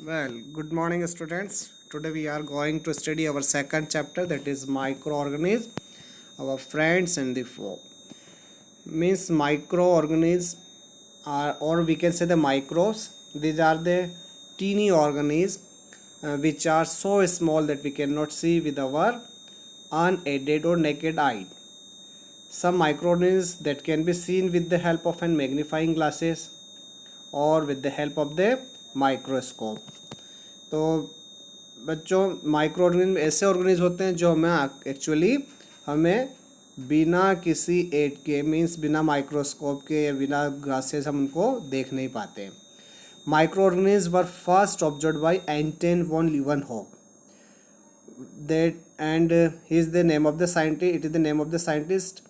Well, good morning, students. Today we are going to study our second chapter, that is microorganisms, our friends and the foe. Means microorganisms are, or we can say the microbes. These are the teeny organisms which are so small that we cannot see with our unaided or naked eye. Some microorganisms that can be seen with the help of an magnifying glasses or with the help of the microscope. तो बच्चों, micro organism ऐसे organism होते हैं जो हमें बिना किसी add के, मीन्स बिना माइक्रोस्कोप के या बिना ग्लासेस हम उनको देख नहीं पाते. Microorganism were first observed by Anton van Leeuwenhoek. That and he is the name of the scientist. It is the name of the scientist,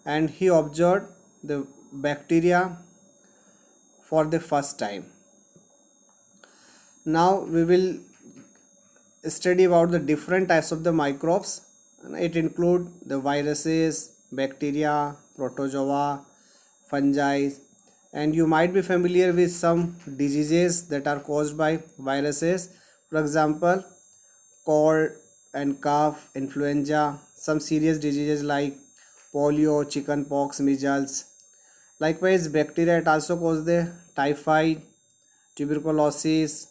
and he observed the bacteria for the first time. Now we will study about the different types of the microbes. It include the viruses, bacteria, protozoa, fungi, and you might be familiar with some diseases that are caused by viruses. For example, cold and cough, influenza, some serious diseases like polio, chickenpox, measles. Likewise, bacteria it also causes the typhoid, tuberculosis.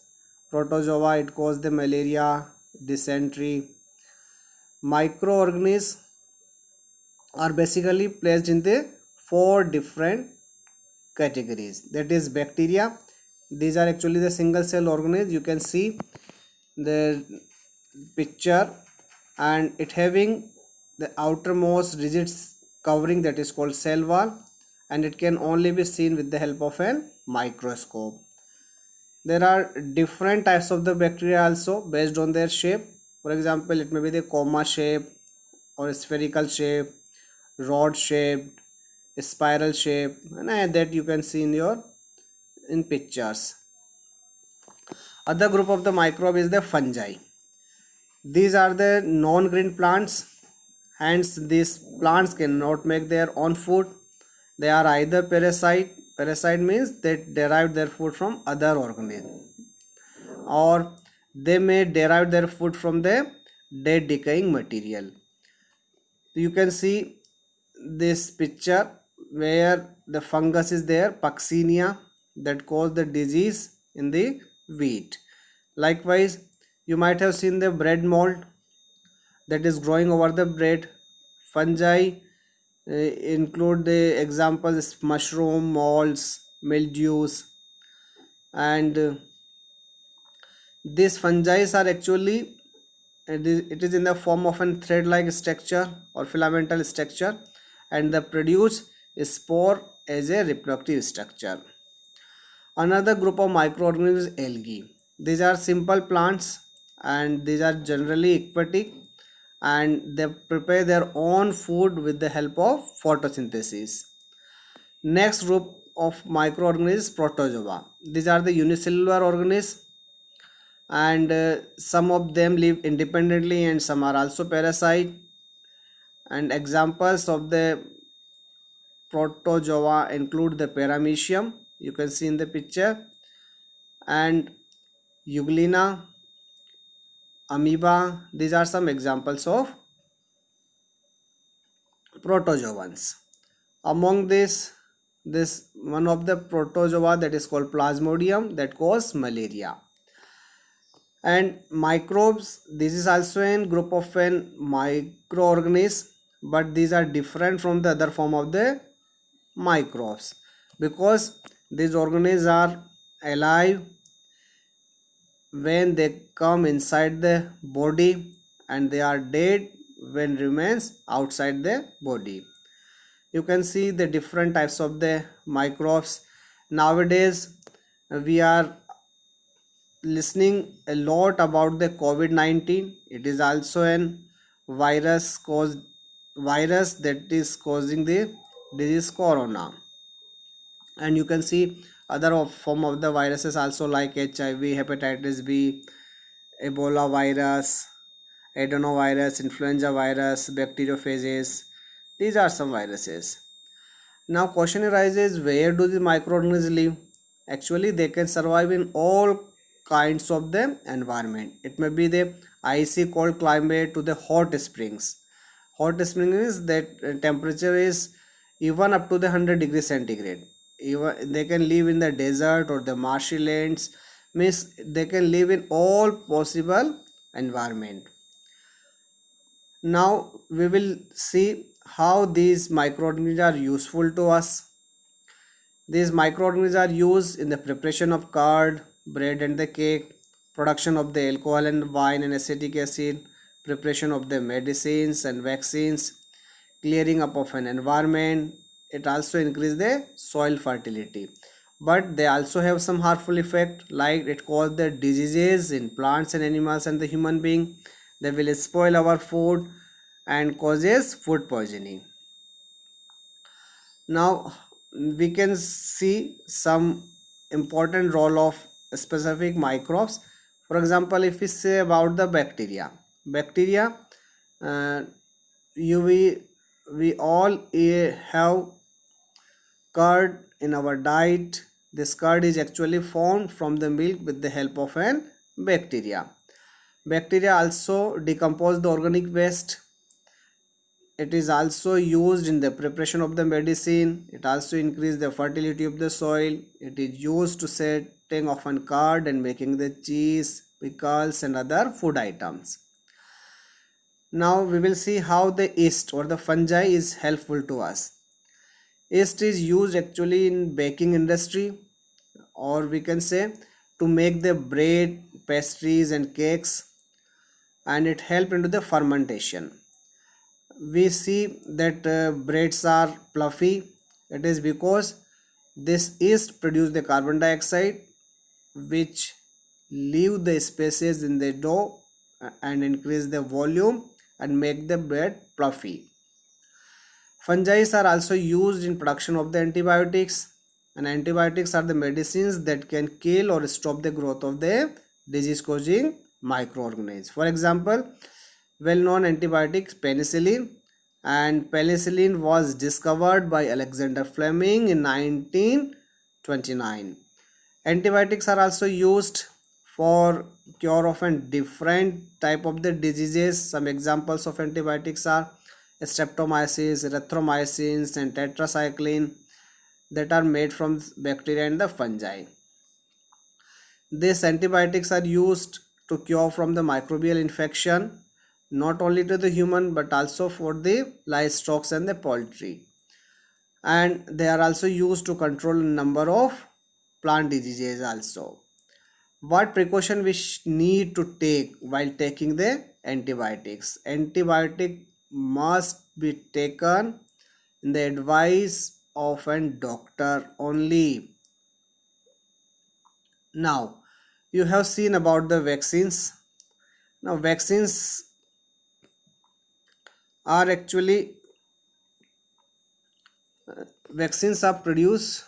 Protozoa it causes the malaria, dysentery. Microorganisms are basically placed in the four different categories. That is bacteria. These are actually the single cell organisms. You can see the picture, and it having the outermost rigid covering that is called cell wall, and it can only be seen with the help of a microscope. There are different types of the bacteria also based on their shape. For example, it may be the comma shape or spherical shape, rod shaped, spiral shape, and that you can see in pictures. Other group of the microbe is the fungi. These are the non-green plants, hence these plants cannot make their own food. They are either parasite. Parasite means they derive their food from other organisms, or they may derive their food from the dead decaying material. You can see this picture where the fungus is there, Puccinia, that cause the disease in the wheat. Likewise, you might have seen the bread mold that is growing over the bread. Fungi include the examples mushroom, molds, mildews, and these fungi are actually it is in the form of a thread-like structure or filamental structure, and they produce a spore as a reproductive structure. Another group of microorganisms is algae. These are simple plants, and these are generally aquatic, and they prepare their own food with the help of photosynthesis. Next group of microorganisms is protozoa. These are the unicellular organisms, and some of them live independently and some are also parasite. And examples of the protozoa include the paramecium, you can see in the picture, and euglena, amoeba. These are some examples of protozoans. Among this one of the protozoa that is called plasmodium that cause malaria. And microbes, this is also a group of an microorganism, but these are different from the other form of the microbes because these organisms are alive when they come inside the body, and they are dead when remains outside the body. You can see the different types of the microbes. Nowadays we are listening a lot about the COVID-19. It is also an virus that is causing the disease corona, and you can see other form of the viruses also like HIV, hepatitis B, Ebola virus, adenovirus, influenza virus, bacteriophages. These are some viruses. Now question arises, where do the microorganisms live? Actually, they can survive in all kinds of the environment. It may be the icy cold climate to the hot springs. Hot spring is that temperature is even up to the 100 degrees centigrade. Even they can live in the desert or the marshy lands. Means they can live in all possible environment. Now we will see how these microorganisms are useful to us. These microorganisms are used in the preparation of curd, bread and the cake, production of the alcohol and wine and acetic acid, preparation of the medicines and vaccines, clearing up of an environment. It also increase the soil fertility. But they also have some harmful effect, like it cause the diseases in plants and animals and the human being. They will spoil our food and causes food poisoning. Now we can see some important role of specific microbes. For example, if we say about the bacteria, uh, we all have curd in our diet. This curd is actually formed from the milk with the help of an bacteria. Bacteria also decompose the organic waste. It is also used in the preparation of the medicine. It also increases the fertility of the soil. It is used to setting of an curd and making the cheese, pickles and other food items. Now we will see how the yeast or the fungi is helpful to us. Yeast is used actually in baking industry, or we can say to make the bread, pastries and cakes, and it help into the fermentation. We see that breads are fluffy. It is because this yeast produce the carbon dioxide which leave the spaces in the dough and increase the volume and make the bread fluffy. Fungi are also used in production of the antibiotics, and antibiotics are the medicines that can kill or stop the growth of the disease causing microorganisms. For example, well-known antibiotics penicillin, and penicillin was discovered by Alexander Fleming in 1929. Antibiotics are also used for cure of a different type of the diseases. Some examples of antibiotics are streptomyces, erythromycins and tetracycline that are made from bacteria and the fungi. These antibiotics are used to cure from the microbial infection, not only to the human but also for the livestock and the poultry. And they are also used to control a number of plant diseases also. What precaution we need to take while taking the antibiotics? Antibiotic must be taken in the advice of a doctor only. Now you have seen about the vaccines. Now are actually vaccines are produced